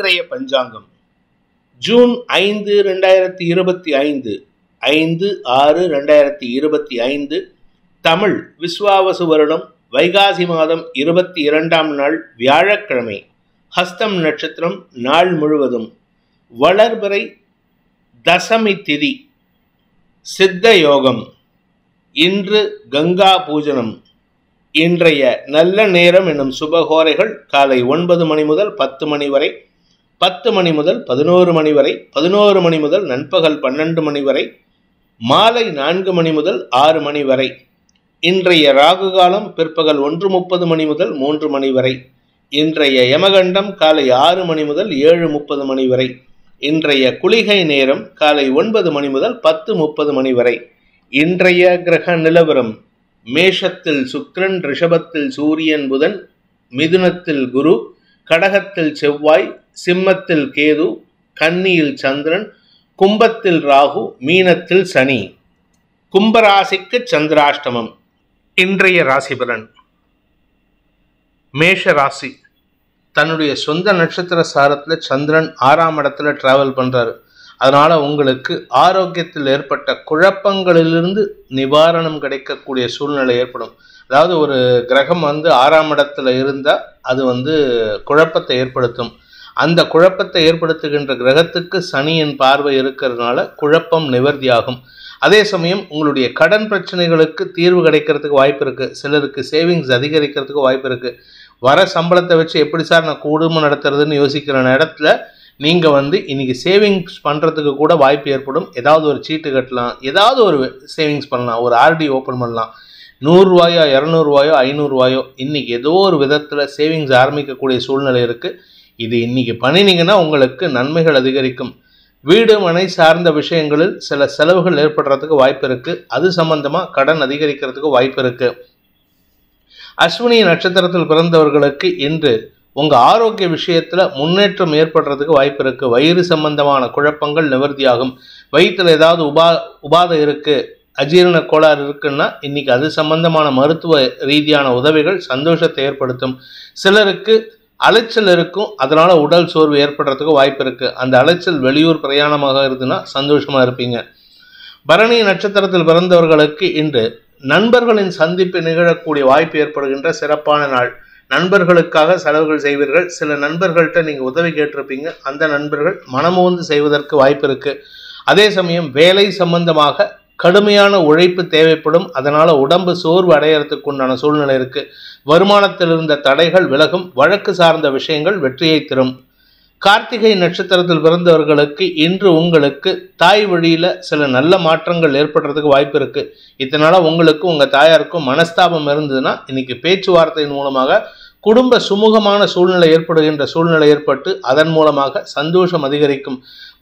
இன்றைய பஞ்சாங்கம் ஜூன் 5, 2025, 5/6/2025, தமிழ் விஸ்வாவசு வருடம் வைகாசி மாதம் 22ஆம் நாள் வியாழக்கிழமை. ஹஸ்தம் நட்சத்திரம் நாள் முழுவதும். வளர்பிறை தசமி திதி. சித்த யோகம். இன்று கங்கா பூஜனம். இன்றைய நல்ல நேரம் என்னும் சுபகோரைகள் காலை 9 மணி முதல் 10 மணி வரை, 10 மணி முதல் 11 மணி வரை, 11 மணி முதல் நண்பகல் 12 மணி வரை, மாலை 4 மணி முதல் 6 மணி வரை. இன்றைய ராகு காலம் பிற்பகல் 1:30 மணி முதல் 3 மணி வரை. இன்றைய யமகண்டம் காலை 6 மணி முதல் 7:30 மணி வரை. இன்றைய குளிகை நேரம் காலை 9 மணி முதல் 10:30 மணி வரை. இன்றைய கிரக நிலவரம்: மேஷத்தில் சுக்கிரன், ரிஷபத்தில் சூரியன் புதன், மிதுனத்தில் குரு, கடகத்தில் செவ்வாய், சிம்மத்தில் கேது, கன்னியில் சந்திரன், கும்பத்தில் ராகு, மீனத்தில் சனி. கும்பராசிக்கு சந்திராஷ்டமம். இன்றைய ராசி பலன். மேஷ ராசி. தன்னுடைய சொந்த நட்சத்திர சாரத்தில் சந்திரன் 6ஆம் இடத்துல டிராவல் பண்றாரு. அதனால உங்களுக்கு ஆரோக்கியத்தில் ஏற்பட்ட குழப்பங்களிலிருந்து நிவாரணம் கிடைக்கக்கூடிய சூழ்நிலை ஏற்படும். அதாவது ஒரு கிரகம் 6ஆம் இடத்துல இருந்தால் அது குழப்பத்தை ஏற்படுத்தும். அந்த குழப்பத்தை ஏற்படுத்துகின்ற கிரகத்துக்கு சனியின் பார்வை இருக்கிறதுனால குழப்பம் நிவர்த்தியாகும். அதே சமயம் உங்களுடைய கடன் பிரச்சனைகளுக்கு தீர்வு கிடைக்கிறதுக்கு வாய்ப்பு இருக்குது. சிலருக்கு சேவிங்ஸ் அதிகரிக்கிறதுக்கு வாய்ப்பு இருக்குது. வர சம்பளத்தை வச்சு எப்படி சார் நான் குடும்பம் நடத்துறதுன்னு யோசிக்கிற இடத்துல நீங்கள் இன்னைக்கு சேவிங்ஸ் பண்ணுறதுக்கு கூட வாய்ப்பு ஏற்படும். ஏதாவது ஒரு சீட்டு கட்டலாம், ஏதாவது ஒரு சேவிங்ஸ் பண்ணலாம், ஒரு ஆர்டி ஓப்பன் பண்ணலாம். 100 ரூபாயோ 200 ரூபாயோ 500 ரூபாயோ இன்னைக்கு ஏதோ ஒரு விதத்தில் சேவிங்ஸ் ஆரம்பிக்கக்கூடிய சூழ்நிலை இருக்குது. இது இன்னைக்கு பண்ணினீங்கன்னா உங்களுக்கு நன்மைகள் அதிகரிக்கும். வீடு மனை சார்ந்த விஷயங்களில் சில செலவுகள் ஏற்படுறதுக்கு வாய்ப்பு இருக்குது. அது சம்பந்தமாக கடன் அதிகரிக்கிறதுக்கு வாய்ப்பு இருக்குது. அஸ்வினி நட்சத்திரத்தில் பிறந்தவர்களுக்கு இன்று உங்கள் ஆரோக்கிய விஷயத்தில் முன்னேற்றம் ஏற்படுறதுக்கு வாய்ப்பு இருக்குது. வயிறு சம்பந்தமான குழப்பங்கள் நிவர்த்தியாகும். வயிற்றில் ஏதாவது உபாதை இருக்குது, அஜீரண கோளாறு இருக்குன்னா இன்னைக்கு அது சம்பந்தமான மருத்துவ ரீதியான உதவிகள் சந்தோஷத்தை ஏற்படுத்தும். சிலருக்கு அலைச்சல் இருக்கும், அதனால உடல் சோர்வு ஏற்படுறதுக்கு வாய்ப்பு இருக்குது. அந்த அலைச்சல் வெளியூர் பிரயாணமாக இருந்துன்னா சந்தோஷமாக இருப்பீங்க. பரணி நட்சத்திரத்தில் பிறந்தவர்களுக்கு இன்று நண்பர்களின் சந்திப்பு நிகழக்கூடிய வாய்ப்பு ஏற்படுகின்ற சிறப்பான நாள். நண்பர்களுக்காக செலவுகள் செய்வீர்கள். சில நண்பர்கள்ட்ட நீங்கள் உதவி கேட்டிருப்பீங்க. அந்த நண்பர்கள் மனமோந்து செய்வதற்கு வாய்ப்பு இருக்குது. அதே சமயம் வேலை சம்பந்தமாக கடுமையான உழைப்பு தேவைப்படும். அதனால் உடம்பு சோர்வு அடையிறதுக்கு உண்டான சூழ்நிலை இருக்குது. வருமானத்தில் இருந்த தடைகள் விலகும். வழக்கு சார்ந்த விஷயங்கள் வெற்றியை தரும். கார்த்திகை நட்சத்திரத்தில் பிறந்தவர்களுக்கு இன்று உங்களுக்கு தாய் வழியில் சில நல்ல மாற்றங்கள் ஏற்படுறதுக்கு வாய்ப்பு இருக்குது. இதனால் உங்களுக்கு உங்கள் தாயாருக்கும் மனஸ்தாபம் இருந்ததுன்னா இன்னைக்கு பேச்சுவார்த்தையின் மூலமாக குடும்ப சுமூகமான சூழ்நிலை ஏற்படுகின்ற சூழ்நிலை ஏற்பட்டு அதன் மூலமாக சந்தோஷம் அதிகரிக்கும்.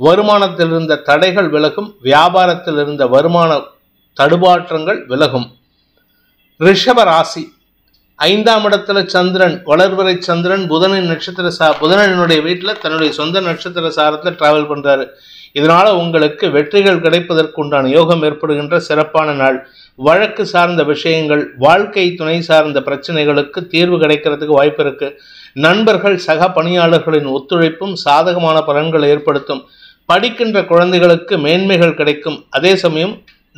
வருமானத்தில் இருந்த தடைகள் விலகும். வியாபாரத்தில் இருந்த வருமான தடுமாற்றங்கள் விலகும். ரிஷப ராசி. 5ஆம் இடத்துல சந்திரன், வளர்பிறை சந்திரன் புதனின் நட்சத்திர புதனினுடைய வீட்டில் தன்னுடைய சொந்த நட்சத்திர சாரத்தில் டிராவல் பண்ணுறாரு. இதனால் உங்களுக்கு வெற்றிகள் கிடைப்பதற்கு உண்டான யோகம் ஏற்படுகின்ற சிறப்பான நாள். வழக்கு சார்ந்த விஷயங்கள், வாழ்க்கை துணை சார்ந்த பிரச்சனைகளுக்கு தீர்வு கிடைக்கிறதுக்கு வாய்ப்பு இருக்குது. நண்பர்கள் சக பணியாளர்களின் ஒத்துழைப்பும் சாதகமான பலன்களை ஏற்படுத்தும். படிக்கின்ற குழந்தைகளுக்கு மேன்மைகள் கிடைக்கும். அதே சமயம்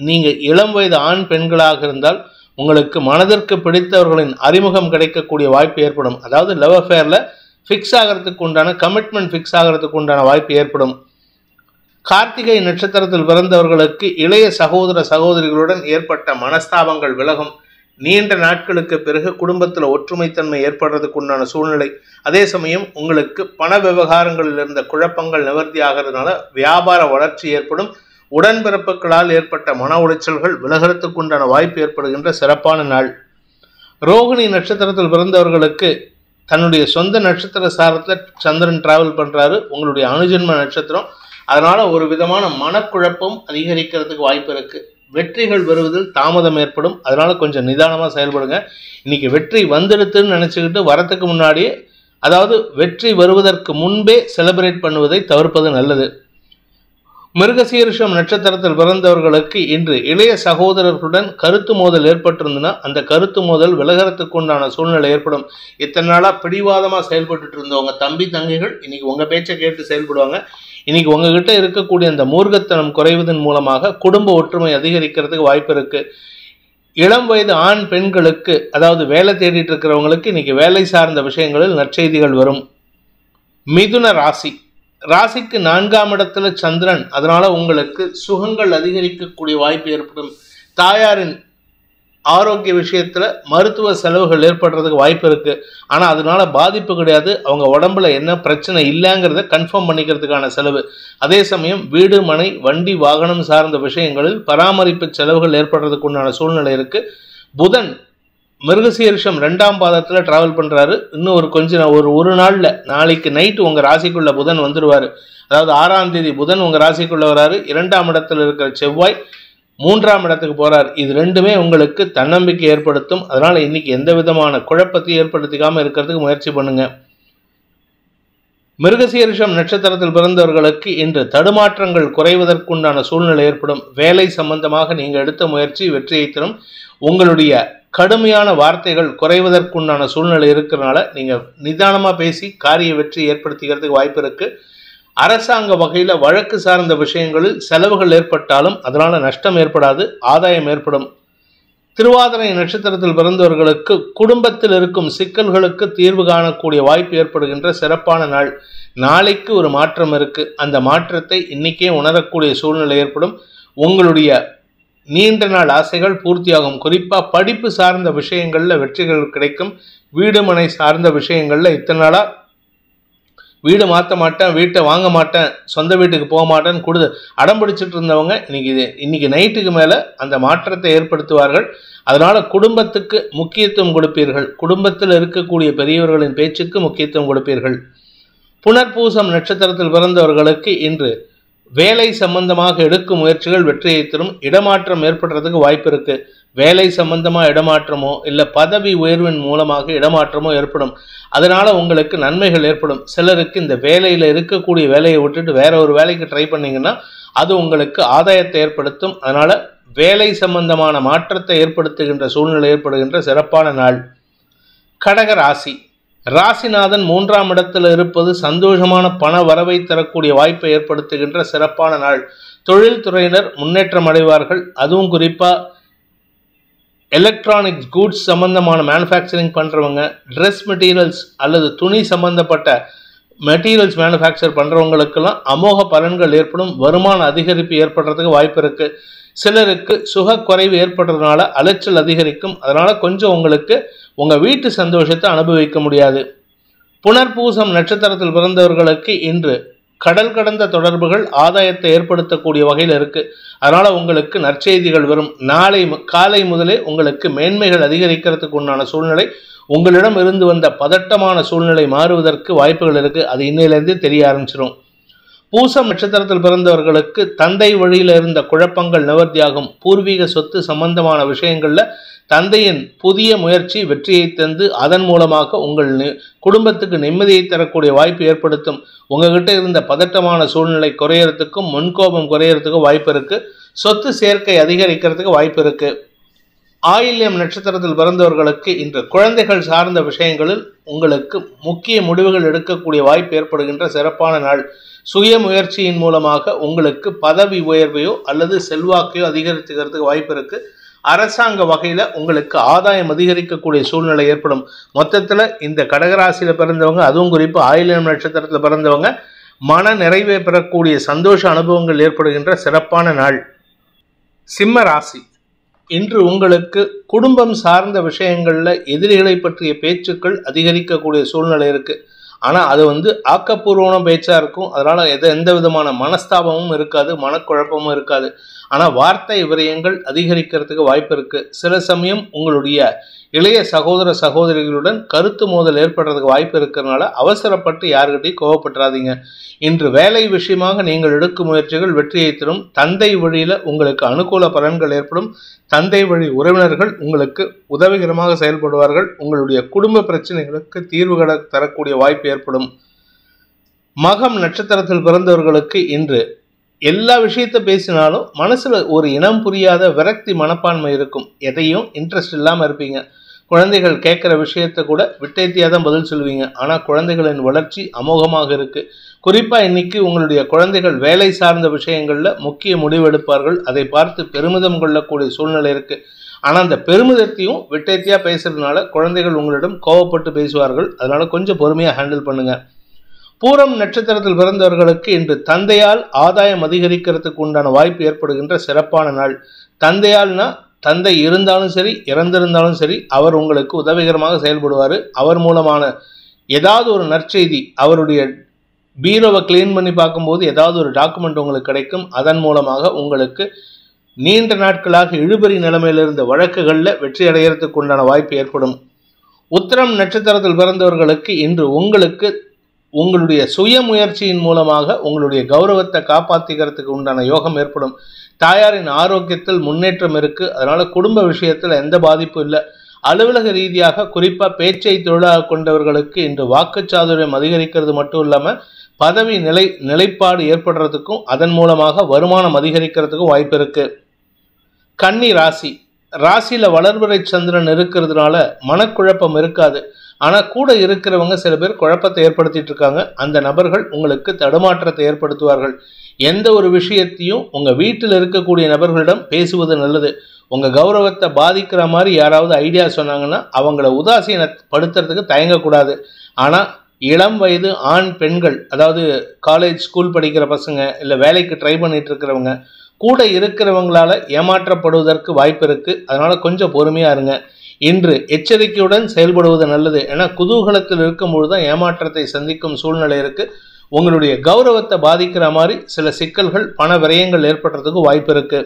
நீங்கள் இளம் வயது ஆண் பெண்களாக இருந்தால் உங்களுக்கு மனதிற்கு பிடித்தவர்களின் அறிமுகம் கிடைக்கக்கூடிய வாய்ப்பு ஏற்படும். அதாவது லவ் அஃபேரில் ஃபிக்ஸ் ஆகிறதுக்கு உண்டான கமிட்மெண்ட் ஃபிக்ஸ் ஆகிறதுக்கு உண்டான வாய்ப்பு ஏற்படும். கார்த்திகை நட்சத்திரத்தில் பிறந்தவர்களுக்கு இளைய சகோதர சகோதரிகளுடன் ஏற்பட்ட மனஸ்தாபங்கள் விலகும். நீண்ட நாட்களுக்கு பிறகு குடும்பத்தில் ஒற்றுமைத்தன்மை ஏற்படுறதுக்கு உண்டான சூழ்நிலை. அதே சமயம் உங்களுக்கு பண விவகாரங்களில் இருந்த குழப்பங்கள் நிவர்த்தி ஆகிறதுனால வியாபார வளர்ச்சி ஏற்படும். உடன்பிறப்புகளால் ஏற்பட்ட மன உளைச்சல்கள் விலகிறதுக்கு உண்டான வாய்ப்பு ஏற்படுகின்ற சிறப்பான நாள். ரோகிணி நட்சத்திரத்தில் பிறந்தவர்களுக்கு தன்னுடைய சொந்த நட்சத்திர சாரத்தில் சந்திரன் டிராவல் பண்ணுறாரு. உங்களுடைய அனுஜன்ம நட்சத்திரம். அதனால் ஒரு விதமான மனக்குழப்பம் அதிகரிக்கிறதுக்கு வாய்ப்பு இருக்குது. வெற்றிகள் வருவதில் தாமதம் ஏற்படும். அதனால் கொஞ்சம் நிதானமாக செயல்படுங்க. இன்றைக்கி வெற்றி வந்துடுத்துன்னு நினச்சிக்கிட்டு வரத்துக்கு முன்னாடியே, அதாவது வெற்றி வருவதற்கு முன்பே செலிப்ரேட் பண்ணுவதை தவிர்ப்பது நல்லது. மிருகசீரிஷம் நட்சத்திரத்தில் பிறந்தவர்களுக்கு இன்று இளைய சகோதரர்களுடன் கருத்து மோதல் ஏற்பட்டிருந்ததுன்னா அந்த கருத்து மோதல் விலகிறதுக்கு உண்டான சூழ்நிலை ஏற்படும். இத்தனை நாளா பிடிவாதமா செயல்பட்டு இருந்தவங்க தம்பி தங்கைகள் இன்னைக்கு உங்க பேச்சை கேட்டு செயல்படுவாங்க. இன்னைக்கு உங்ககிட்ட இருக்கக்கூடிய அந்த மூர்க்கத்தனம் குறைவதன் மூலமாக குடும்ப ஒற்றுமை அதிகரிக்கிறதுக்கு வாய்ப்பு இருக்கு. இளம் வயது ஆண் பெண்களுக்கு, அதாவது வேலை தேடிட்டு இருக்கிறவங்களுக்கு இன்னைக்கு வேலை சார்ந்த விஷயங்களில் நற்செய்திகள் வரும். மிதுன ராசிக்கு 4ஆம் இடத்துல சந்திரன், அதனால உங்களுக்கு சுகங்கள் அதிகரிக்கக்கூடிய வாய்ப்பு ஏற்படும். தாயாரின் ஆரோக்கிய விஷயத்துல மருத்துவ செலவுகள் ஏற்படுறதுக்கு வாய்ப்பு இருக்கு. ஆனா அதனால பாதிப்பு கிடையாது. அவங்க உடம்புல என்ன பிரச்சனை இல்லைங்கிறத கன்ஃபார்ம் பண்ணிக்கிறதுக்கான செலவு. அதே சமயம் வீடு மனை வண்டி வாகனம் சார்ந்த விஷயங்களில் பராமரிப்பு செலவுகள் ஏற்படுறதுக்கு உண்டான சூழ்நிலை இருக்கு. புதன் மிருகசீரிஷம் 2ஆம் பாதத்துல டிராவல் பண்றாரு. இன்னும் ஒரு நாள்ல, நாளைக்கு நைட்டு உங்க ராசிக்குள்ள புதன் வந்துருவாரு. அதாவது 6ஆம் தேதி புதன் உங்க ராசிக்குள்ள வராரு. 2ஆம் இடத்துல இருக்கிற செவ்வாய் 3ஆம் இடத்துக்கு போறார். இது ரெண்டுமே உங்களுக்கு தன்னம்பிக்கை ஏற்படுத்தும். அதனால இன்னைக்கு எந்த விதமான குழப்பத்தையும் ஏற்படுத்திக்காம இருக்கிறதுக்கு முயற்சி பண்ணுங்க. மிருகசீரிஷம் நட்சத்திரத்தில் பிறந்தவர்களுக்கு இன்று தடுமாற்றங்கள் குறைவதற்குண்டான சூழ்நிலை ஏற்படும். வேலை சம்பந்தமாக நீங்க எடுத்த முயற்சி வெற்றியை தரும். உங்களுடைய கடுமையான வார்த்தைகள் குறைவதற்குண்டான சூழ்நிலை இருக்கிறனால நீங்க நிதானமா பேசி காரிய வெற்றி ஏற்படுத்திக்கிறதுக்கு வாய்ப்பு இருக்கு. அரசாங்க வகையில வழக்கு சார்ந்த விஷயங்களில் செலவுகள் ஏற்பட்டாலும் அதனால நஷ்டம் ஏற்படாது, ஆதாயம் ஏற்படும். திருவாதிரை நட்சத்திரத்தில் பிறந்தவர்களுக்கு குடும்பத்தில் இருக்கும் சிக்கல்களுக்கு தீர்வு காணக்கூடிய வாய்ப்பு ஏற்படுகின்ற சிறப்பான நாள். நாளைக்கு ஒரு மாற்றம் இருக்கு. அந்த மாற்றத்தை இன்னைக்கே உணரக்கூடிய சூழ்நிலை ஏற்படும். உங்களுடைய நீண்ட நாள் ஆசைகள் பூர்த்தியாகும். குறிப்பா படிப்பு சார்ந்த விஷயங்கள்ல வெற்றிகள் கிடைக்கும். வீடு மனை சார்ந்த விஷயங்கள்ல இத்தனை நாளா வீடு மாற்ற மாட்டேன், வீட்டை வாங்க மாட்டேன், சொந்த வீட்டுக்கு போக மாட்டேன்னு அடம்பிடிச்சிட்டு இருந்தவங்க இன்னைக்கு நைட்டுக்கு மேல அந்த மாற்றத்தை ஏற்படுத்துவார்கள். அதனால குடும்பத்துக்கு முக்கியத்துவம் கொடுப்பீர்கள். குடும்பத்தில் இருக்கக்கூடிய பெரியவர்களின் பேச்சுக்கு முக்கியத்துவம் கொடுப்பீர்கள். புனர்பூசம் நட்சத்திரத்தில் பிறந்தவர்களுக்கு இன்று வேலை சம்பந்தமாக எடுக்கும் முயற்சிகள் வெற்றியை தரும். இடமாற்றம் ஏற்படுறதுக்கு வாய்ப்பு இருக்கு. வேலை சம்பந்தமா இடமாற்றமோ இல்ல பதவி உயர்வின் மூலமாக இடமாற்றமோ ஏற்படும். அதனால உங்களுக்கு நன்மைகள் ஏற்படும். சிலருக்கு இந்த வேலையில இருக்கக்கூடிய வேலையை விட்டுட்டு வேற ஒரு வேலைக்கு ட்ரை பண்ணீங்கன்னா அது உங்களுக்கு ஆதாயத்தை ஏற்படுத்தும். அதனால வேலை சம்பந்தமான மாற்றத்தை ஏற்படுத்துகின்ற சூழ்நிலை ஏற்படுகின்ற சிறப்பான நாள். கடக ராசிநாதன் 3ஆம் இடத்தில் இருப்பது சந்தோஷமான பண வரவை தரக்கூடிய வாய்ப்பை ஏற்படுத்துகின்ற சிறப்பான நாள். தொழில் துறையினர் முன்னேற்றம் அடைவார்கள். அதுவும் குறிப்பா எலக்ட்ரானிக்ஸ் கூட்ஸ் சம்பந்தமான மேனுஃபேக்சரிங் பண்றவங்க, ட்ரெஸ் மெட்டீரியல்ஸ் அல்லது துணி சம்பந்தப்பட்ட மெட்டீரியல்ஸ் மேனுஃபேக்சர் பண்றவங்களுக்கெல்லாம் அமோக பலன்கள் ஏற்படும். வருமான அதிகரிப்பு ஏற்படுறதுக்கு வாய்ப்பு இருக்கு. சிலருக்கு சுக குறைவு ஏற்படுறதுனால அலைச்சல் அதிகரிக்கும். அதனால கொஞ்சம் உங்களுக்கு உங்க வீட்டு சந்தோஷத்தை அனுபவிக்க முடியாது. புனர்பூசம் நட்சத்திரத்தில் பிறந்தவர்களுக்கு இன்று கடல் கடந்த தொடர்புகள் ஆதாயத்தை ஏற்படுத்தக்கூடிய வகையில் இருக்கு. அதனால உங்களுக்கு நற்செய்திகள் வரும். நாளை காலை முதலே உங்களுக்கு மேன்மைகள் அதிகரிக்கிறதுக்கு உண்டான சூழ்நிலை, உங்களிடம் இருந்து வந்த பதட்டமான சூழ்நிலை மாறுவதற்கு வாய்ப்புகள் இருக்கு. அது இன்னையிலிருந்து தெரிய ஆரம்பிச்சிடும். பூசம் நட்சத்திரத்தில் பிறந்தவர்களுக்கு தந்தை வழியில இருந்த குழப்பங்கள் நிவர்த்தியாகும். பூர்வீக சொத்து சம்பந்தமான விஷயங்கள்ல தந்தையின் புதிய முயற்சி வெற்றியை தந்து அதன் மூலமாக உங்கள் குடும்பத்துக்கு நிம்மதியை தரக்கூடிய வாய்ப்பு ஏற்படுத்தும். உங்ககிட்ட இருந்த பதட்டமான சூழ்நிலை குறையறதுக்கும் முன்கோபம் குறையறதுக்கும் வாய்ப்பு இருக்கு. சொத்து சேர்க்கை அதிகரிக்கிறதுக்கு வாய்ப்பு இருக்கு. ஆயில்யம் நட்சத்திரத்தில் பிறந்தவர்களுக்கு இன்று குழந்தைகள் சார்ந்த விஷயங்களில் உங்களுக்கு முக்கிய முடிவுகள் எடுக்கக்கூடிய வாய்ப்பு ஏற்படுகின்ற சிறப்பான நாள். சுய முயற்சியின் மூலமாக உங்களுக்கு பதவி உயர்வையோ அல்லது செல்வாக்கையோ அதிகரித்துக்கிறதுக்கு வாய்ப்பு இருக்கு. அரசாங்க வகையில உங்களுக்கு ஆதாயம் அதிகரிக்கக்கூடிய சூழ்நிலை ஏற்படும். மொத்தத்துல இந்த கடகராசியில பிறந்தவங்க, அதுவும் குறிப்பா ஆயில்யம் நட்சத்திரத்தில் பிறந்தவங்க மன நிறைவை பெறக்கூடிய சந்தோஷ அனுபவங்கள் ஏற்படுகின்ற சிறப்பான நாள். சிம்ம ராசி, இன்று உங்களுக்கு குடும்பம் சார்ந்த விஷயங்கள்ல எதிரிகளை பற்றிய பேச்சுக்கள் அதிகரிக்கக்கூடிய சூழ்நிலை இருக்கு. ஆனா அது ஆக்கப்பூர்வமான பேச்சா இருக்கும். அதனால எந்த விதமான மனஸ்தாபமும் இருக்காது, மனக்குழப்பமும் இருக்காது. ஆனா வார்த்தை விரயங்கள் அதிகரிக்கிறதுக்கு வாய்ப்பு இருக்கு. சில சமயம் உங்களுடைய இளைய சகோதர சகோதரிகளுடன் கருத்து மோதல் ஏற்படுறதுக்கு வாய்ப்பு இருக்கிறதுனால அவசரப்பட்டு யாருக்கிட்டையும் கோவப்பட்டுறாதீங்க. இன்று வேலை விஷயமாக நீங்கள் எடுக்கும் முயற்சிகள் வெற்றியை தரும். தந்தை வழியில உங்களுக்கு அனுகூல பலன்கள் ஏற்படும். தந்தை வழி உறவினர்கள் உங்களுக்கு உதவிகரமாக செயல்படுவார்கள். உங்களுடைய குடும்ப பிரச்சனைகளுக்கு தீர்வுகளை தரக்கூடிய வாய்ப்பு ஏற்படும். மகம் நட்சத்திரத்தில் பிறந்தவர்களுக்கு இன்று எல்லா விஷயத்த பேசினாலும் மனசுல ஒரு இனம் புரியாத விரக்தி மனப்பான்மை இருக்கும். எதையும் இன்ட்ரெஸ்ட் இல்லாமல் இருப்பீங்க. குழந்தைகள் கேட்குற விஷயத்த கூட விட்டேத்தியாக தான் பதில் சொல்லுவீங்க. ஆனால் குழந்தைகளின் வளர்ச்சி அமோகமாக இருக்கு. குறிப்பாக இன்னைக்கு உங்களுடைய குழந்தைகள் வேலை சார்ந்த விஷயங்களில் முக்கிய முடிவெடுப்பார்கள். அதை பார்த்து பெருமிதம் கொள்ளக்கூடிய சூழ்நிலை இருக்கு. ஆனால் அந்த பெருமிதத்தையும் விட்டேத்தியாக பேசுறதுனால குழந்தைகள் உங்களிடம் கோவப்பட்டு பேசுவார்கள். அதனால கொஞ்சம் பொறுமையாக ஹேண்டில் பண்ணுங்க. பூரம் நட்சத்திரத்தில் பிறந்தவர்களுக்கு இன்று தந்தையால் ஆதாயம் அதிகரிக்கிறதுக்கு உண்டான வாய்ப்பு ஏற்படுகின்ற சிறப்பான நாள். தந்தையால்னா தந்தை இருந்தாலும் சரி இறந்திருந்தாலும் சரி அவர் உங்களுக்கு உதவிகரமாக செயல்படுவார். அவர் மூலமான ஏதாவது ஒரு நற்செய்தி, அவருடைய பீரோவை கிளீன் பண்ணி பார்க்கும்போது ஏதாவது ஒரு டாக்குமெண்ட் உங்களுக்கு கிடைக்கும். அதன் மூலமாக உங்களுக்கு நீண்ட நாட்களாக இழுபறி நிலைமையில் இருந்த வழக்குகளில் வெற்றி அடைகிறதுக்கு உண்டான வாய்ப்பு ஏற்படும். உத்திரம் நட்சத்திரத்தில் பிறந்தவர்களுக்கு இன்று உங்களுக்கு உங்களுடைய சுய முயற்சியின் மூலமாக உங்களுடைய கௌரவத்தை காப்பாற்றிக்கிறதுக்கு உண்டான யோகம் ஏற்படும். தாயாரின் ஆரோக்கியத்தில் முன்னேற்றம் இருக்கு. அதனால குடும்ப விஷயத்தில் எந்த பாதிப்பும் இல்லை. அலுவலக ரீதியாக குறிப்பாக பேச்சை தொழிலாக கொண்டவர்களுக்கு இன்று வாக்குச்சாதுரியம் அதிகரிக்கிறது மட்டும் இல்லாமல் பதவி நிலைப்பாடு ஏற்படுறதுக்கும் அதன் மூலமாக வருமானம் அதிகரிக்கிறதுக்கும் வாய்ப்பு இருக்கு. கன்னி ராசியில வளர்பிறை சந்திரன் இருக்கிறதுனால மனக்குழப்பம் இருக்காது. ஆனால் கூட இருக்கிறவங்க சில பேர் குழப்பத்தை ஏற்படுத்திட்டு இருக்காங்க. அந்த நபர்கள் உங்களுக்கு தடுமாற்றத்தை ஏற்படுத்துவார்கள். எந்த ஒரு விஷயத்தையும் உங்கள் வீட்டில் இருக்கக்கூடிய நபர்களிடம் பேசுவது நல்லது. உங்கள் கௌரவத்தை பாதிக்கிற மாதிரி யாராவது ஐடியா சொன்னாங்கன்னா அவங்கள உதாசீனப்படுத்துறதுக்கு தயங்கக்கூடாது. ஆனால் இளம் வயது ஆண் பெண்கள், அதாவது காலேஜ் ஸ்கூல் படிக்கிற பசங்க இல்லை வேலைக்கு ட்ரை பண்ணிட்டு இருக்கிறவங்க கூட இருக்கிறவங்களால ஏமாற்றப்படுவதற்கு வாய்ப்பு இருக்கு. அதனால கொஞ்சம் பொறுமையா இருங்க. இன்று எச்சரிக்கையுடன் செயல்படுவது நல்லது. ஏன்னா குதூகலத்தில் இருக்கும் பொழுதுதான் ஏமாற்றத்தை சந்திக்கும் சூழ்நிலை இருக்கு. உங்களுடைய கௌரவத்தை பாதிக்கிற மாதிரி சில சிக்கல்கள், பண விரயங்கள் ஏற்படுறதுக்கு வாய்ப்பு இருக்கு.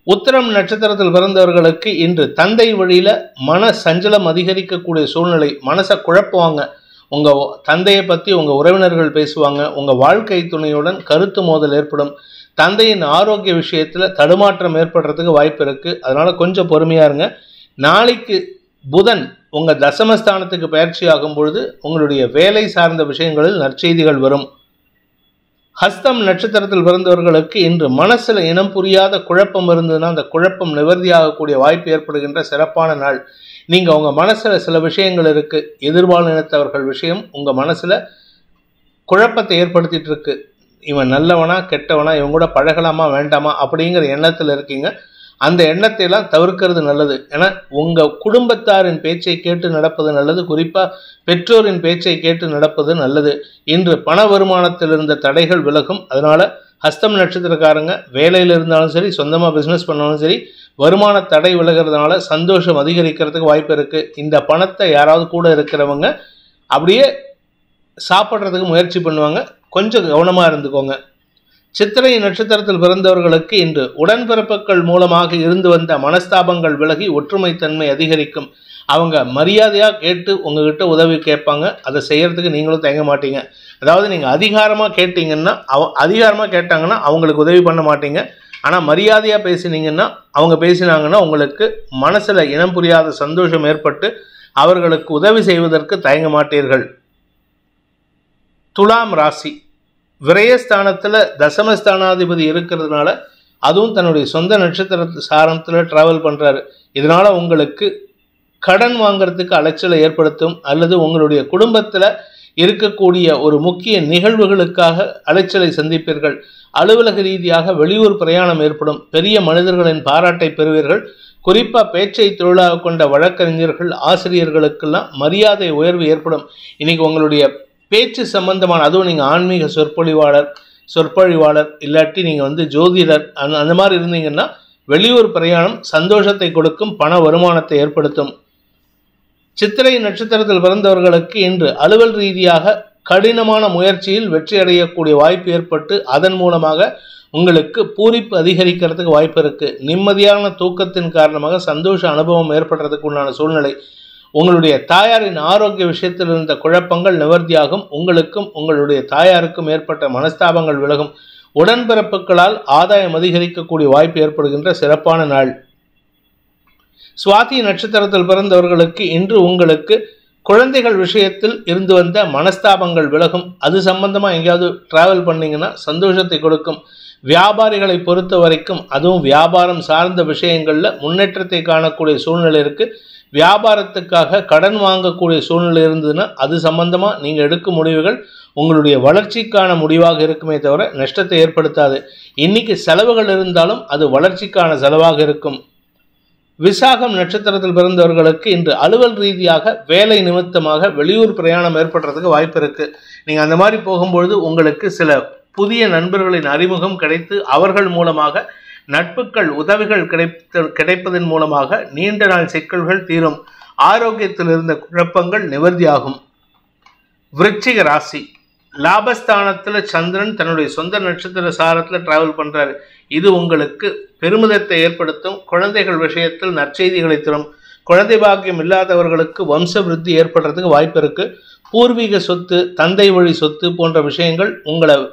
உத்திரம் நட்சத்திரத்தில் பிறந்தவர்களுக்கு இன்று தந்தை வழியில மன சஞ்சலம் அதிகரிக்கக்கூடிய சூழ்நிலை. மனசை குழப்புவாங்க. உங்க தந்தையை பத்தி உங்க உறவினர்கள் பேசுவாங்க. உங்க வாழ்க்கை துணையுடன் கருத்து மோதல் ஏற்படும். தந்தையின் ஆரோக்கிய விஷயத்துல தடுமாற்றம் ஏற்படுறதுக்கு வாய்ப்பு இருக்கு. அதனால கொஞ்சம் பொறுமையா இருங்க. நாளைக்கு புதன் உங்க தசமஸ்தானத்துக்கு பயிற்சி ஆகும் பொழுது உங்களுடைய வேலை சார்ந்த விஷயங்களில் நற்செய்திகள் வரும். ஹஸ்தம் நட்சத்திரத்தில் பிறந்தவர்களுக்கு இன்று மனசுல இனம் புரியாத குழப்பம் இருந்ததுன்னா அந்த குழப்பம் நிவர்த்தியாகக்கூடிய வாய்ப்பு ஏற்படுகின்ற சிறப்பான நாள். நீங்க உங்க மனசுல சில விஷயங்கள் இருக்கு. எதிர்பாலினத்தவர்கள் விஷயம் உங்க மனசுல குழப்பத்தை ஏற்படுத்திட்டு இருக்கு. இவன் நல்லவனா கெட்டவனா, இவன் கூட பழகலாமா வேண்டாமா அப்படிங்கிற எண்ணத்தில் இருக்கீங்க. அந்த எண்ணத்தை எல்லாம் தவிர்க்கிறது நல்லது. ஏன்னா உங்க குடும்பத்தாரின் பேச்சை கேட்டு நடப்பது நல்லது. குறிப்பா பெற்றோரின் பேச்சை கேட்டு நடப்பது நல்லது. இன்று பண வருமானத்தில் இருந்த தடைகள் விலகும். அதனால ஹஸ்தம் நட்சத்திரக்காரங்க வேலையில் இருந்தாலும் சரி, சொந்தமா பிசினஸ் பண்ணாலும் சரி, வருமான தடை விலகிறதுனால சந்தோஷம் அதிகரிக்கிறதுக்கு வாய்ப்பு இருக்கு. இந்த பணத்தை யாராவது கூட இருக்கிறவங்க அப்படியே சாப்பிட்றதுக்கு முயற்சி பண்ணுவாங்க. கொஞ்சம் கவனமாக இருந்துக்கோங்க. சித்திரை நட்சத்திரத்தில் பிறந்தவர்களுக்கு இன்று உடன்பிறப்புகள் மூலமாக இருந்து வந்த மனஸ்தாபங்கள் விலகி ஒற்றுமைத்தன்மை அதிகரிக்கும். அவங்க மரியாதையாக கேட்டு உங்ககிட்ட உதவி கேட்பாங்க. அதை செய்யறதுக்கு நீங்களும் தயங்க மாட்டீங்க. அதாவது நீங்கள் அதிகாரமாக கேட்டாங்கன்னா அவங்களுக்கு உதவி பண்ண மாட்டீங்க. ஆனால் மரியாதையாக பேசினீங்கன்னா, அவங்க பேசினாங்கன்னா உங்களுக்கு மனசில் இனம் புரியாத சந்தோஷம் ஏற்பட்டு அவர்களுக்கு உதவி செய்வதற்கு தயங்க மாட்டீர்கள். துலாம் ராசி விரயஸ்தானத்தில் தசமஸ்தானாதிபதி இருக்கிறதுனால அதுவும் தன்னுடைய சொந்த நட்சத்திர சாரத்தில் டிராவல் பண்ணுறாரு. இதனால் உங்களுக்கு கடன் வாங்கிறதுக்கு அலைச்சலை ஏற்படுத்தும். அல்லது உங்களுடைய குடும்பத்தில் இருக்கக்கூடிய ஒரு முக்கிய நிகழ்வுகளுக்காக அலைச்சலை சந்திப்பீர்கள். அலுவலக ரீதியாக வெளியூர் பிரயாணம் ஏற்படும். பெரிய மனிதர்களின் பாராட்டை பெறுவீர்கள். குறிப்பாக பேச்சை தொழிலாக கொண்ட வழக்கறிஞர்கள், ஆசிரியர்களுக்கெல்லாம் மரியாதை உயர்வு ஏற்படும். இன்னைக்கு உங்களுடைய பேச்சு சம்பந்தமான, அதுவும் நீங்கள் ஆன்மீக சொற்பொழிவாளர் இல்லாட்டி நீங்கள் ஜோதிடர் அந்த மாதிரி இருந்தீங்கன்னா வெளியூர் பிரயாணம் சந்தோஷத்தை கொடுக்கும், பண வருமானத்தை ஏற்படுத்தும். சித்திரை நட்சத்திரத்தில் பிறந்தவர்களுக்கு இன்று அலுவல் ரீதியாக கடினமான முயற்சியில் வெற்றி அடையக்கூடிய வாய்ப்பு ஏற்பட்டு அதன் மூலமாக உங்களுக்கு பூரிப்பு அதிகரிக்கிறதுக்கு வாய்ப்பு இருக்கு. நிம்மதியான தூக்கத்தின் காரணமாக சந்தோஷ அனுபவம் ஏற்படுறதுக்கு உண்டான சூழ்நிலை. உங்களுடைய தாயாரின் ஆரோக்கிய விஷயத்தில் இருந்த குழப்பங்கள் நிவர்த்தியாகும். உங்களுக்கும் உங்களுடைய தாயாருக்கும் ஏற்பட்ட மனஸ்தாபங்கள் விலகும். உடன்பிறப்புகளால் ஆதாயம் அதிகரிக்கக்கூடிய வாய்ப்பு ஏற்படுகின்ற சிறப்பான நாள். சுவாதி நட்சத்திரத்தில் பிறந்தவர்களுக்கு இன்று உங்களுக்கு குழந்தைகள் விஷயத்தில் இருந்து வந்த மனஸ்தாபங்கள் விலகும். அது சம்பந்தமா எங்கேயாவது டிராவல் பண்ணீங்கன்னா சந்தோஷத்தை கொடுக்கும். வியாபாரிகளை பொறுத்த வரைக்கும், அதுவும் வியாபாரம் சார்ந்த விஷயங்கள்ல முன்னேற்றத்தை காணக்கூடிய சூழ்நிலை இருக்கு. வியாபாரத்துக்காக கடன் வாங்கக்கூடிய சூழ்நிலை இருந்ததுன்னா அது சம்பந்தமா நீங்க எடுக்கும் முடிவுகள் உங்களுடைய வளர்ச்சிக்கான முடிவாக இருக்குமே தவிர நஷ்டத்தை ஏற்படுத்தாது. இன்னைக்கு செலவுகள் இருந்தாலும் அது வளர்ச்சிக்கான செலவாக இருக்கும். விசாகம் நட்சத்திரத்தில் பிறந்தவர்களுக்கு இன்று அலுவல் ரீதியாக வேலை நிமித்தமாக வெளியூர் பிரயாணம் ஏற்படுறதுக்கு வாய்ப்பு இருக்கு. நீங்க அந்த மாதிரி போகும்பொழுது உங்களுக்கு சில புதிய நண்பர்களின் அறிமுகம் கிடைத்து அவர்கள் மூலமாக நட்புகள் உதவிகள் கிடைப்பதன் மூலமாக நீண்ட நாள் சிக்கல்கள் தீரும். ஆரோக்கியத்தில் இருந்த குழப்பங்கள் நிவர்த்தியாகும். விருச்சிக ராசி, லாபஸ்தானத்துல சந்திரன் தன்னுடைய சொந்த நட்சத்திர சாரத்துல டிராவல் பண்றாரு. இது உங்களுக்கு பெருமிதத்தை ஏற்படுத்தும். குழந்தைகள் விஷயத்தில் நற்செய்திகளை தரும். குழந்தை பாக்கியம் இல்லாதவர்களுக்கு வம்ச விருத்தி ஏற்படுறதுக்கு வாய்ப்பு இருக்கு. பூர்வீக சொத்து, தந்தை வழி சொத்து போன்ற விஷயங்கள்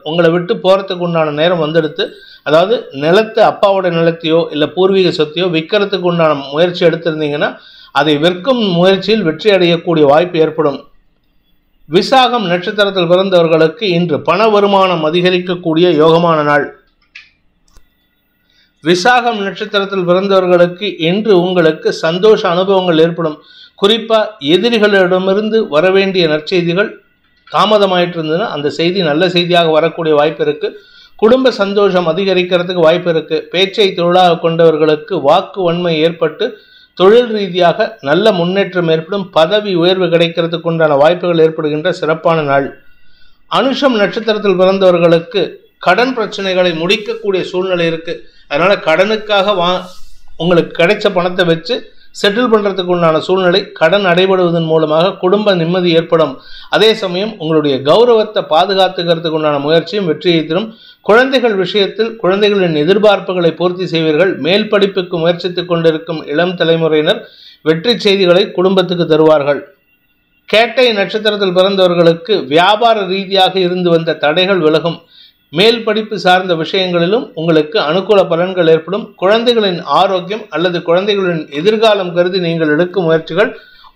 உங்களை விட்டு போறதுக்கு உண்டான நேரம் வந்துடுத்து. அதாவது நிலத்தை, அப்பாவோட நிலத்தையோ இல்லை பூர்வீக சொத்தையோ விற்கிறதுக்கு உண்டான முயற்சி எடுத்திருந்தீங்கன்னா அதை விற்கும் முயற்சியில் வெற்றி அடையக்கூடிய வாய்ப்பு ஏற்படும். விசாகம் நட்சத்திரத்தில் பிறந்தவர்களுக்கு இன்று பண வருமானம் அதிகரிக்கக்கூடிய யோகமான நாள். விசாகம் நட்சத்திரத்தில் பிறந்தவர்களுக்கு இன்று உங்களுக்கு சந்தோஷ அனுபவங்கள் ஏற்படும். குறிப்பா எதிரிகளிடமிருந்து வரவேண்டிய நற்செய்திகள் தாமதமாயிட்டு இருந்ததுன்னா அந்த செய்தி நல்ல செய்தியாக வரக்கூடிய வாய்ப்பு இருக்கு. குடும்ப சந்தோஷம் அதிகரிக்கிறதுக்கு வாய்ப்பு இருக்கு. பேச்சை தொழிலாக கொண்டவர்களுக்கு வாக்கு வன்மை ஏற்பட்டு தொழில் ரீதியாக நல்ல முன்னேற்றம் ஏற்படும். பதவி உயர்வு கிடைக்கிறதுக்கு உண்டான வாய்ப்புகள் ஏற்படுகின்ற சிறப்பான நாள். அனுஷம் நட்சத்திரத்தில் பிறந்தவர்களுக்கு கடன் பிரச்சனைகளை முடிக்கக்கூடிய சூழ்நிலை இருக்கு. அதனால கடனுக்காக உங்களுக்கு கிடைச்ச பணத்தை வச்சு செட்டில் பண்றதுக்கு உண்டான சூழ்நிலை, கடன் அடைபடுவதன் மூலமாக குடும்ப நிம்மதி ஏற்படும். அதே சமயம் உங்களுடைய கௌரவத்தை பாதுகாத்துக்கிறதுக்கு உண்டான முயற்சியும் வெற்றியை தரும். குழந்தைகள் விஷயத்தில் குழந்தைகளின் எதிர்பார்ப்புகளை பூர்த்தி செய்வீர்கள். மேல் படிப்புக்கு முயற்சித்துக் கொண்டிருக்கும் இளம் தலைமுறையினர் வெற்றி செய்திகளை குடும்பத்துக்கு தருவார்கள். கேட்டை நட்சத்திரத்தில் பிறந்தவர்களுக்கு வியாபார ரீதியாக இருந்து வந்த தடைகள் விலகும். மேல் படிப்பு சார்ந்த விஷயங்களிலும் உங்களுக்கு அனுகூல பலன்கள் ஏற்படும். குழந்தைகளின் ஆரோக்கியம் அல்லது குழந்தைகளின் எதிர்காலம் கருதி நீங்கள் எடுக்கும் முயற்சிகள்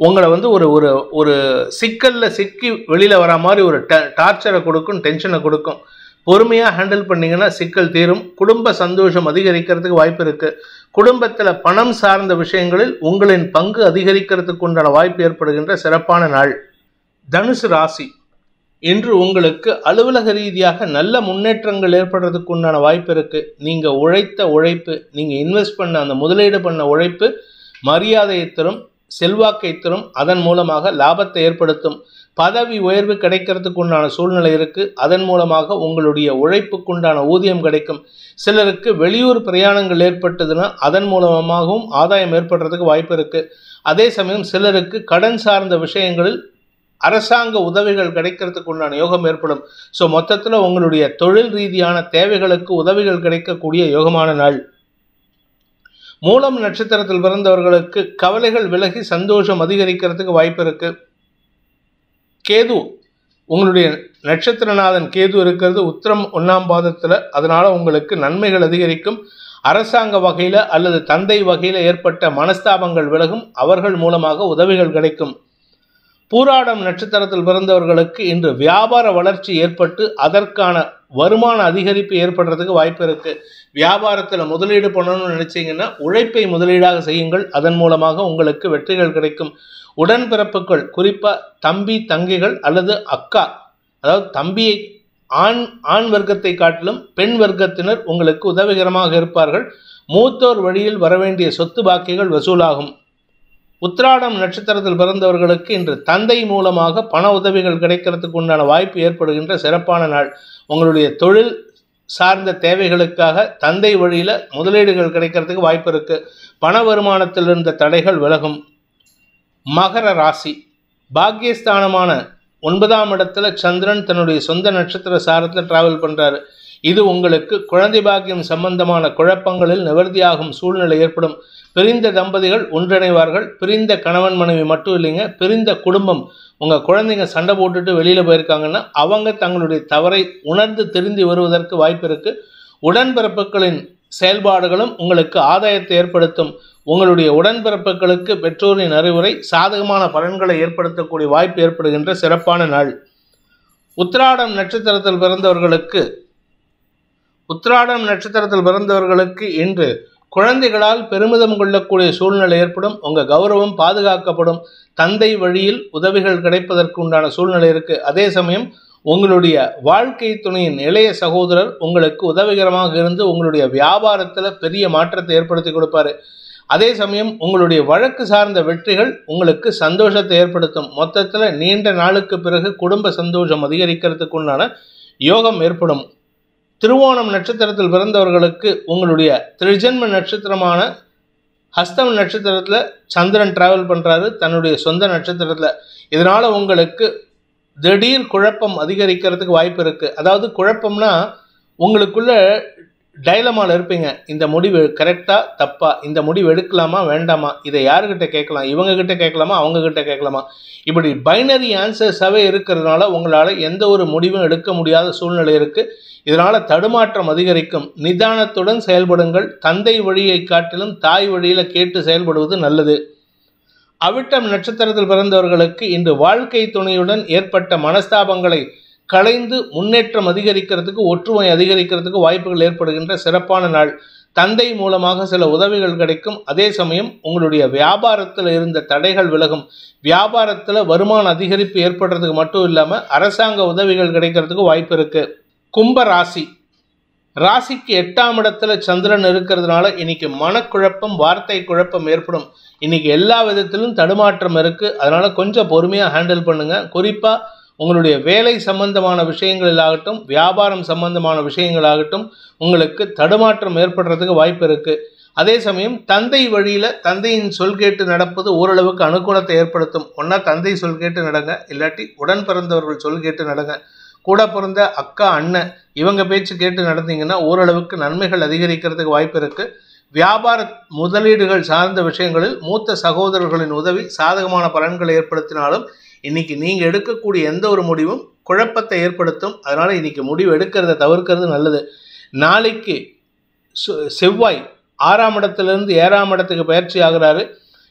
உங்களை ஒரு ஒரு ஒரு சிக்கல்ல சிக்கி வெளியில வர மாதிரி ஒரு டார்ச்சரை கொடுக்கும், டென்ஷனை கொடுக்கும். பொறுமையா ஹேண்டில் பண்ணீங்கன்னா சிக்கல் தீரும். குடும்ப சந்தோஷம் அதிகரிக்கிறதுக்கு வாய்ப்பு இருக்கு. குடும்பத்துல பணம் சார்ந்த விஷயங்களில் உங்களின் பங்கு அதிகரிக்கிறதுக்கு உண்டான வாய்ப்பு ஏற்படுகின்ற சிறப்பான நாள். தனுசு ராசி, இன்று உங்களுக்கு அலுவலக ரீதியாக நல்ல முன்னேற்றங்கள் ஏற்படுறதுக்கு உண்டான வாய்ப்பு இருக்கு. நீங்க உழைத்த உழைப்பு, நீங்க இன்வெஸ்ட் பண்ண அந்த முதலீடு பண்ண உழைப்பு மரியாதையை தரும், செல்வாக்கை தரும். அதன் மூலமாக லாபத்தை ஏற்படுத்தும். பதவி உயர்வு கிடைக்கிறதுக்கு உண்டான சூழ்நிலை இருக்கு. அதன் மூலமாக உங்களுடைய உழைப்புக்குண்டான ஊதியம் கிடைக்கும். சிலருக்கு வெளியூர் பிரயாணங்கள் ஏற்பட்டதுன்னா அதன் மூலமாகவும் ஆதாயம் ஏற்படுறதுக்கு வாய்ப்பு இருக்கு. அதே சமயம் சிலருக்கு கடன் சார்ந்த விஷயங்களில் அரசாங்க உதவிகள் கிடைக்கிறதுக்கு உண்டான யோகம் ஏற்படும். ஸோ மொத்தத்தில் உங்களுடைய தொழில் ரீதியான தேவைகளுக்கு உதவிகள் கிடைக்கக்கூடிய யோகமான நாள். மூலம் நட்சத்திரத்தில் பிறந்தவர்களுக்கு கவலைகள் விலகி சந்தோஷம் அதிகரிக்கிறதுக்கு வாய்ப்பு இருக்கு. கேது, உங்களுடைய நட்சத்திரநாதன் கேது இருக்கிறது உத்திரம் 1ஆம் பாதத்தில். அதனால உங்களுக்கு நன்மைகள் அதிகரிக்கும். அரசாங்க வகையில் அல்லது தந்தை வகையில் ஏற்பட்ட மனஸ்தாபங்கள் விலகும். அவர்கள் மூலமாக உதவிகள் கிடைக்கும். பூராடம் நட்சத்திரத்தில் பிறந்தவர்களுக்கு இன்று வியாபார வளர்ச்சி ஏற்பட்டு அதற்கான வருமான அதிகரிப்பு ஏற்படுறதுக்கு வாய்ப்பு இருக்கு. வியாபாரத்தில் முதலீடு பண்ணணும்னு நினைச்சீங்கன்னா உழைப்பை முதலீடாக செய்யுங்கள். அதன் மூலமாக உங்களுக்கு வெற்றிகள் கிடைக்கும். உடன்பிறப்புகள், குறிப்பா தம்பி தங்கைகள் அல்லது அக்கா, அதாவது தம்பியை ஆண் வர்க்கத்தை காட்டிலும் பெண் வர்க்கத்தினர் உங்களுக்கு உதவிகரமாக இருப்பார்கள். மூத்தோர் வழியில் வரவேண்டிய சொத்து பாக்கிகள் வசூலாகும். உத்திராடம் நட்சத்திரத்தில் பிறந்தவர்களுக்கு இன்று தந்தை மூலமாக பண உதவிகள் கிடைக்கிறதுக்கு உண்டான வாய்ப்பு ஏற்படுகின்ற சிறப்பான நாள். உங்களுடைய தொழில் சார்ந்த தேவைகளுக்காக தந்தை வழியில முதலீடுகள் கிடைக்கிறதுக்கு வாய்ப்பு இருக்கு. பண வருமானத்தில் இருந்த தடைகள் விலகும். மகர ராசி, பாக்கியஸ்தானமான 9ஆம் இடத்துல சந்திரன் தன்னுடைய சொந்த நட்சத்திர சாரத்தில் டிராவல் பண்றாரு. இது உங்களுக்கு குழந்தை பாக்கியம் சம்பந்தமான குழப்பங்களில் நிவர்த்தியாகும் சூழ்நிலை ஏற்படும். பிரிந்த தம்பதிகள் ஒன்றிணைவார்கள். பிரிந்த கணவன் மனைவி மட்டும் இல்லைங்க, பிரிந்த குடும்பம், உங்க குழந்தைங்க சண்டை போட்டுட்டு வெளியில போயிருக்காங்கன்னா அவங்க தங்களுடைய தவறை உணர்ந்து திருந்தி வருவதற்கு வாய்ப்பு இருக்கு. உடன்பிறப்புகளின் செயல்பாடுகளும் உங்களுக்கு ஆதாயத்தை ஏற்படுத்தும். உங்களுடைய உடன்பிறப்புகளுக்கு பெற்றோரின் அறிவுரை சாதகமான பலன்களை ஏற்படுத்தக்கூடிய வாய்ப்பு ஏற்படுகின்ற சிறப்பான நாள். உத்திராடம் நட்சத்திரத்தில் பிறந்தவர்களுக்கு இன்று குழந்தைகளால் பெருமிதம் கொள்ளக்கூடிய சூழ்நிலை ஏற்படும். உங்கள் கௌரவம் பாதுகாக்கப்படும். தந்தை வழியில் உதவிகள் கிடைப்பதற்கு உண்டான சூழ்நிலை இருக்கு. அதே சமயம் உங்களுடைய வாழ்க்கை துணையின் இளைய சகோதரர் உங்களுக்கு உதவிகரமாக இருந்து உங்களுடைய வியாபாரத்தில் பெரிய மாற்றத்தை ஏற்படுத்தி கொடுப்பாரு. அதே சமயம் உங்களுடைய வழக்கு சார்ந்த வெற்றிகள் உங்களுக்கு சந்தோஷத்தை ஏற்படுத்தும். மொத்தத்தில் நீண்ட நாளுக்கு பிறகு குடும்ப சந்தோஷம் அதிகரிக்கிறதுக்கு உண்டான யோகம் ஏற்படும். திருவோணம் நட்சத்திரத்தில் பிறந்தவர்களுக்கு உங்களுடைய திரிஜன்ம நட்சத்திரமான ஹஸ்தம் நட்சத்திரத்தில் சந்திரன் டிராவல் பண்ணுறாரு தன்னுடைய சொந்த நட்சத்திரத்தில். இதனால் உங்களுக்கு திடீர் குழப்பம் அதிகரிக்கிறதுக்கு வாய்ப்பு இருக்குது. அதாவது குழப்பம்னா உங்களுக்குள்ள டைலமாவில் இருப்பீங்க. இந்த முடிவு கரெக்டாக தப்பா, இந்த முடிவு எடுக்கலாமா வேண்டாமா, இதை யாருக்கிட்ட கேட்கலாம், இவங்ககிட்ட கேட்கலாமா அவங்கக்கிட்ட கேட்கலாமா, இப்படி பைனரி ஆன்சர்ஸாகவே இருக்கிறதுனால உங்களால் எந்த ஒரு முடிவும் எடுக்க முடியாத சூழ்நிலை இருக்குது. இதனால் தடுமாற்றம் அதிகரிக்கும். நிதானத்துடன் செயல்படுங்கள். தந்தை வழியை காட்டிலும் தாய் வழியில் கேட்டு செயல்படுவது நல்லது. அவிட்டம் நட்சத்திரத்தில் பிறந்தவர்களுக்கு இன்று வாழ்க்கை துணையுடன் ஏற்பட்ட மனஸ்தாபங்களை களைந்து முன்னேற்றம் அதிகரிக்கிறதுக்கு, ஒற்றுமை அதிகரிக்கிறதுக்கு வாய்ப்புகள் ஏற்படுகின்ற சிறப்பான நாள். தந்தை மூலமாக சில உதவிகள் கிடைக்கும். அதே சமயம் உங்களுடைய வியாபாரத்தில் இருந்த தடைகள் விலகும். வியாபாரத்தில் வருமான அதிகரிப்பு ஏற்படுறதுக்கு மட்டும் இல்லாமல் அரசாங்க உதவிகள் கிடைக்கிறதுக்கு வாய்ப்பு இருக்குது. கும்ப ராசிக்கு 8ஆம் இடத்துல சந்திரன் இருக்கிறதுனால இன்னைக்கு மனக்குழப்பம், வார்த்தை குழப்பம் ஏற்படும். இன்னைக்கு எல்லா விதத்திலும் தடுமாற்றம் இருக்குது. அதனால் கொஞ்சம் பொறுமையாக ஹேண்டில் பண்ணுங்கள். குறிப்பாக உங்களுடைய வேலை சம்பந்தமான விஷயங்களிலாகட்டும், வியாபாரம் சம்பந்தமான விஷயங்களாகட்டும் உங்களுக்கு தடுமாற்றம் ஏற்படுறதுக்கு வாய்ப்பு இருக்குது. அதே சமயம் தந்தை வழியில் தந்தையின் சொல் கேட்டு நடப்பது ஓரளவுக்கு அனுகூலத்தை ஏற்படுத்தும். ஒன்றா தந்தை சொல் கேட்டு நடங்க, இல்லாட்டி உடன் பிறந்தவர்கள் சொல் கேட்டு நடங்க. கூட பிறந்த அக்கா, அண்ணன் இவங்க பேச்சு கேட்டு நடந்தீங்கன்னா ஓரளவுக்கு நன்மைகள் அதிகரிக்கிறதுக்கு வாய்ப்பு இருக்குது. வியாபார முதலீடுகள் சார்ந்த விஷயங்களில் மூத்த சகோதரர்களின் உதவி சாதகமான பலன்களை ஏற்படுத்தினாலும் இன்னைக்கு நீங்கள் எடுக்கக்கூடிய எந்த ஒரு முடிவும் குழப்பத்தை ஏற்படுத்தும். அதனால் இன்னைக்கு முடிவு எடுக்கிறத தவிர்க்கிறது நல்லது. நாளைக்கு செவ்வாய் 6ஆம் இடத்திலிருந்து 7ஆம் இடத்துக்கு பயிற்சி ஆகிறாரு.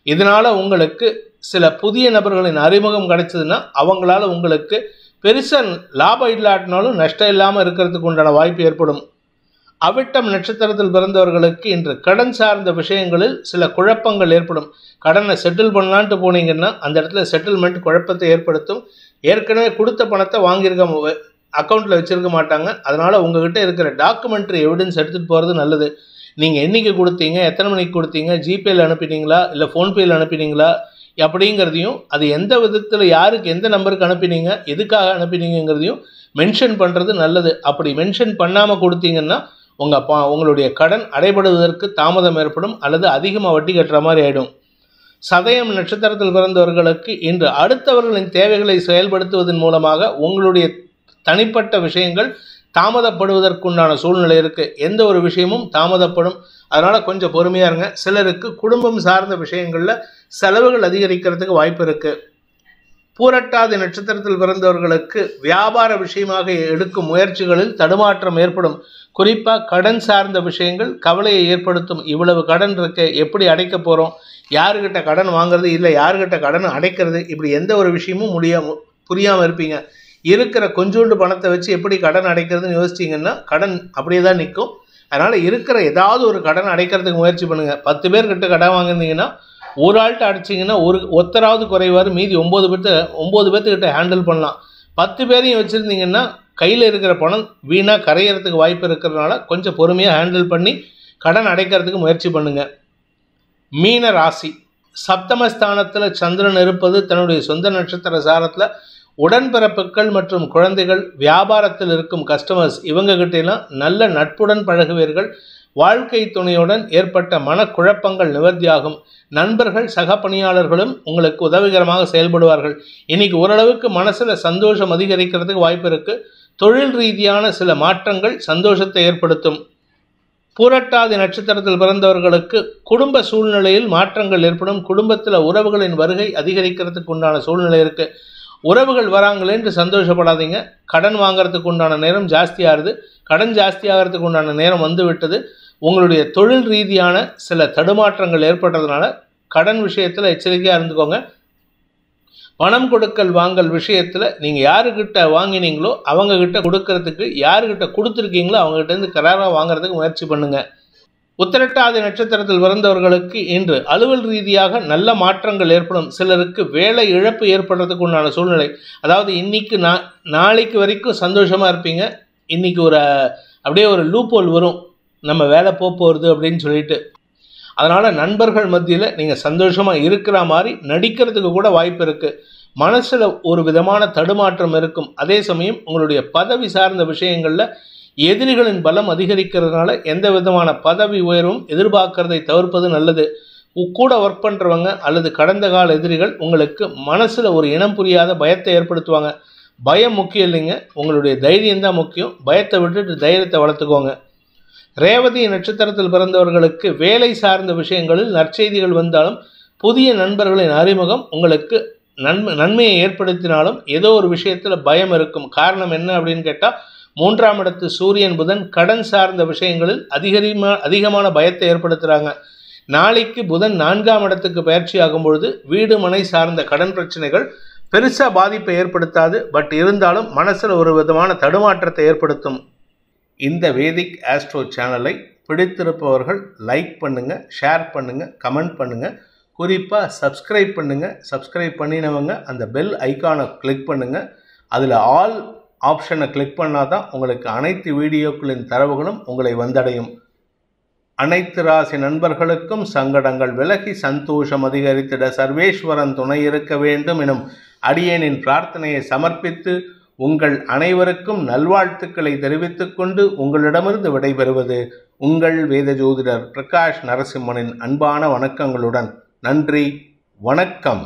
இதனால் உங்களுக்கு சில புதிய நபர்களின் அறிமுகம் கிடைச்சதுன்னா அவங்களால உங்களுக்கு பெருசாக லாபம் இல்லாட்டினாலும் நஷ்டம் இல்லாமல் இருக்கிறதுக்கு உண்டான வாய்ப்பு ஏற்படும். அவிட்டம் நட்சத்திரத்தில் பிறந்தவர்களுக்கு இன்று கடன் சார்ந்த விஷயங்களில் சில குழப்பங்கள் ஏற்படும். கடனை செட்டில் பண்ணலான்ட்டு போனீங்கன்னா அந்த இடத்துல செட்டில்மெண்ட் குழப்பத்தை ஏற்படுத்தும். ஏற்கனவே கொடுத்த பணத்தை வாங்கியிருக்க அக்கௌண்ட்டில் வச்சுருக்க மாட்டாங்க. அதனால் உங்கள்கிட்ட இருக்கிற டாக்குமெண்ட்ரி எவிடன்ஸ் எடுத்துகிட்டு போகிறது நல்லது. நீங்கள் என்றைக்கு கொடுத்தீங்க, எத்தனை மணிக்கு கொடுத்தீங்க, ஜிபேயில் அனுப்பினீங்களா இல்லை ஃபோன்பேயில் அனுப்பினீங்களா அப்படிங்கிறதையும், அது எந்த விதத்தில் யாருக்கு எந்த நம்பருக்கு அனுப்பினீங்க, எதுக்காக அனுப்பினீங்கிறதையும் மென்ஷன் பண்ணுறது நல்லது. அப்படி மென்ஷன் பண்ணாமல் கொடுத்தீங்கன்னா உங்களுடைய கடன் அடைபடுவதற்கு தாமதம் ஏற்படும் அல்லது அதிகமாக வட்டி கட்டுற மாதிரி ஆகிடும். சதயம் நட்சத்திரத்தில் பிறந்தவர்களுக்கு இன்று அடுத்தவர்களின் தேவைகளை செயல்படுத்துவதன் மூலமாக உங்களுடைய தனிப்பட்ட விஷயங்கள் தாமதப்படுவதற்குண்டான சூழ்நிலை இருக்குது. எந்த ஒரு விஷயமும் தாமதப்படும். அதனால் கொஞ்சம் பொறுமையாக இருங்க. சிலருக்கு குடும்பம் சார்ந்த விஷயங்களில் செலவுகள் அதிகரிக்கிறதுக்கு வாய்ப்பு இருக்குது. பூரட்டாதி நட்சத்திரத்தில் பிறந்தவர்களுக்கு வியாபார விஷயமாக எடுக்கும் முயற்சிகளில் தடுமாற்றம் ஏற்படும். குறிப்பாக கடன் சார்ந்த விஷயங்கள் கவலையை ஏற்படுத்தும். இவ்வளவு கடன் இருக்கு, எப்படி அடைக்க போகிறோம், யாருக்கிட்ட கடன் வாங்குறது இல்லை யாருக்கிட்ட கடன் அடைக்கிறது, இப்படி எந்த ஒரு விஷயமும் புரியாமல் இருப்பீங்க. இருக்கிற கொஞ்சோண்டு பணத்தை வச்சு எப்படி கடன் அடைக்கிறதுன்னு யோசிச்சிங்கன்னா கடன் அப்படியே தான் நிற்கும். அதனால் இருக்கிற ஏதாவது ஒரு கடன் அடைக்கிறதுக்கு முயற்சி பண்ணுங்கள். 10 பேர்கிட்ட கடன் வாங்கியிருந்தீங்கன்னா ஒரு ஆள்கிட்ட அடைச்சிங்கன்னா ஒருத்தராவது குறைவார், மீதி 9 பேர்த்துக்கிட்ட ஹேண்டில் பண்ணலாம். 10 பேரையும் வச்சுருந்தீங்கன்னா கையில் இருக்கிற பணம் வீணாக கரையிறதுக்கு வாய்ப்பு இருக்கிறதுனால கொஞ்சம் பொறுமையாக ஹேண்டில் பண்ணி கடன் அடைக்கிறதுக்கு முயற்சி பண்ணுங்கள். மீன ராசி சப்தமஸ்தானத்தில் சந்திரன் இருப்பது தன்னுடைய சொந்த நட்சத்திர சாரத்தில் உடன்பிறப்புகள் மற்றும் குழந்தைகள், வியாபாரத்தில் இருக்கும் கஸ்டமர்ஸ் இவங்ககிட்டலாம் நல்ல நட்புடன் பழகுவீர்கள். வாழ்க்கை துணையுடன் ஏற்பட்ட மனக்குழப்பங்கள் நிவர்த்தியாகும். நண்பர்கள், சக பணியாளர்களும் உங்களுக்கு உதவிகரமாக செயல்படுவார்கள். இன்னைக்கு ஓரளவுக்கு மனசில் சந்தோஷம் அதிகரிக்கிறதுக்கு வாய்ப்பு இருக்குது. தொழில் ரீதியான சில மாற்றங்கள் சந்தோஷத்தை ஏற்படுத்தும். பூரட்டாதி நட்சத்திரத்தில் பிறந்தவர்களுக்கு குடும்ப சூழ்நிலையில் மாற்றங்கள் ஏற்படும். குடும்பத்தில் உறவுகளின் வருகை அதிகரிக்கிறதுக்கு உண்டான சூழ்நிலை இருக்குது. உறவுகள் வராங்களேன்று சந்தோஷப்படாதீங்க. கடன் வாங்கிறதுக்கு உண்டான நேரம் ஜாஸ்தியாகுது. கடன் ஜாஸ்தியாகிறதுக்கு உண்டான நேரம் வந்து விட்டது. உங்களுடைய தொழில் ரீதியான சில தடுமாற்றங்கள் ஏற்படுறதுனால கடன் விஷயத்தில் எச்சரிக்கையாக இருந்துக்கோங்க. பணம் கொடுக்கல் வாங்கல் விஷயத்தில் நீங்கள் யாருக்கிட்ட வாங்கினீங்களோ அவங்கக்கிட்ட கொடுக்கறதுக்கு, யாருக்கிட்ட கொடுத்துருக்கீங்களோ அவங்ககிட்டேருந்து கராராக வாங்குறதுக்கு முயற்சி பண்ணுங்கள். உத்திரட்டாதி நட்சத்திரத்தில் பிறந்தவர்களுக்கு இன்று அலுவல் ரீதியாக நல்ல மாற்றங்கள் ஏற்படும். சிலருக்கு வேலை இழப்பு ஏற்படுறதுக்கு உண்டான சூழ்நிலை, அதாவது இன்னைக்கு நாளைக்கு வரைக்கும் சந்தோஷமாக இருப்பீங்க. இன்றைக்கி அப்படியே ஒரு லூப்போல் வரும், நம்ம வேலை போகிறது அப்படின்னு சொல்லிட்டு. அதனால் நண்பர்கள் மத்தியில் நீங்கள் சந்தோஷமாக இருக்கிற மாதிரி நடிக்கிறதுக்கு கூட வாய்ப்பு இருக்குது. மனசில் ஒரு விதமான தடுமாற்றம் இருக்கும். அதே சமயம் உங்களுடைய பதவி சார்ந்த விஷயங்களில் எதிரிகளின் பலம் அதிகரிக்கிறதுனால எந்த விதமான பதவி உயர்வும் எதிர்பார்க்கறதை தவிர்ப்பது நல்லது. கூட ஒர்க் பண்ணுறவங்க அல்லது கடந்த கால எதிரிகள் உங்களுக்கு மனசில் ஒரு இனம் புரியாத பயத்தை ஏற்படுத்துவாங்க. பயம் முக்கியம் இல்லைங்க, உங்களுடைய தைரியம்தான் முக்கியம். பயத்தை விட்டுட்டு தைரியத்தை வளர்த்துக்கோங்க. ரேவதி நட்சத்திரத்தில் பிறந்தவர்களுக்கு வேலை சார்ந்த விஷயங்களில் நற்செய்திகள் வந்தாலும் புதிய நண்பர்களின் அறிமுகம் உங்களுக்கு நன்மையை ஏற்படுத்தினாலும் ஏதோ ஒரு விஷயத்தில் பயம் இருக்கும். காரணம் என்ன அப்படின்னு கேட்டால், 3ஆம் இடத்து சூரியன் புதன் கடன் சார்ந்த விஷயங்களில் அதிகமான பயத்தை ஏற்படுத்துகிறாங்க. நாளைக்கு புதன் 4ஆம் இடத்துக்கு பயிற்சி ஆகும் பொழுது வீடு மனை சார்ந்த கடன் பிரச்சனைகள் பெருசாக பாதிப்பை ஏற்படுத்தாது. பட் இருந்தாலும் மனசில் ஒரு விதமான தடுமாற்றத்தை ஏற்படுத்தும். இந்த வேதிக் ஆஸ்ட்ரோ சேனலை பிடித்திருப்பவர்கள் லைக் பண்ணுங்கள், ஷேர் பண்ணுங்கள், கமெண்ட் பண்ணுங்கள். குறிப்பாக சப்ஸ்கிரைப் பண்ணுங்கள். சப்ஸ்கிரைப் பண்ணினவங்க அந்த பெல் ஐக்கானை கிளிக் பண்ணுங்கள். அதில் ஆல் ஆப்ஷனை கிளிக் பண்ணால் தான் உங்களுக்கு அனைத்து வீடியோக்களின் தரவுகளும் உங்களை வந்தடையும். அனைத்து ராசி நண்பர்களுக்கும் சங்கடங்கள் விலகி சந்தோஷம் அதிகரித்திட சர்வேஸ்வரன் துணை இருக்க வேண்டும் எனும் அடியேனின் பிரார்த்தனையை சமர்ப்பித்து உங்கள் அனைவருக்கும் நல்வாழ்த்துக்களை தெரிவித்துக் கொண்டு உங்களிடமிருந்து விடைபெறுவது உங்கள் வேத ஜோதிடர் பிரகாஷ் நரசிம்மனின் அன்பான வணக்கங்களுடன். நன்றி, வணக்கம்.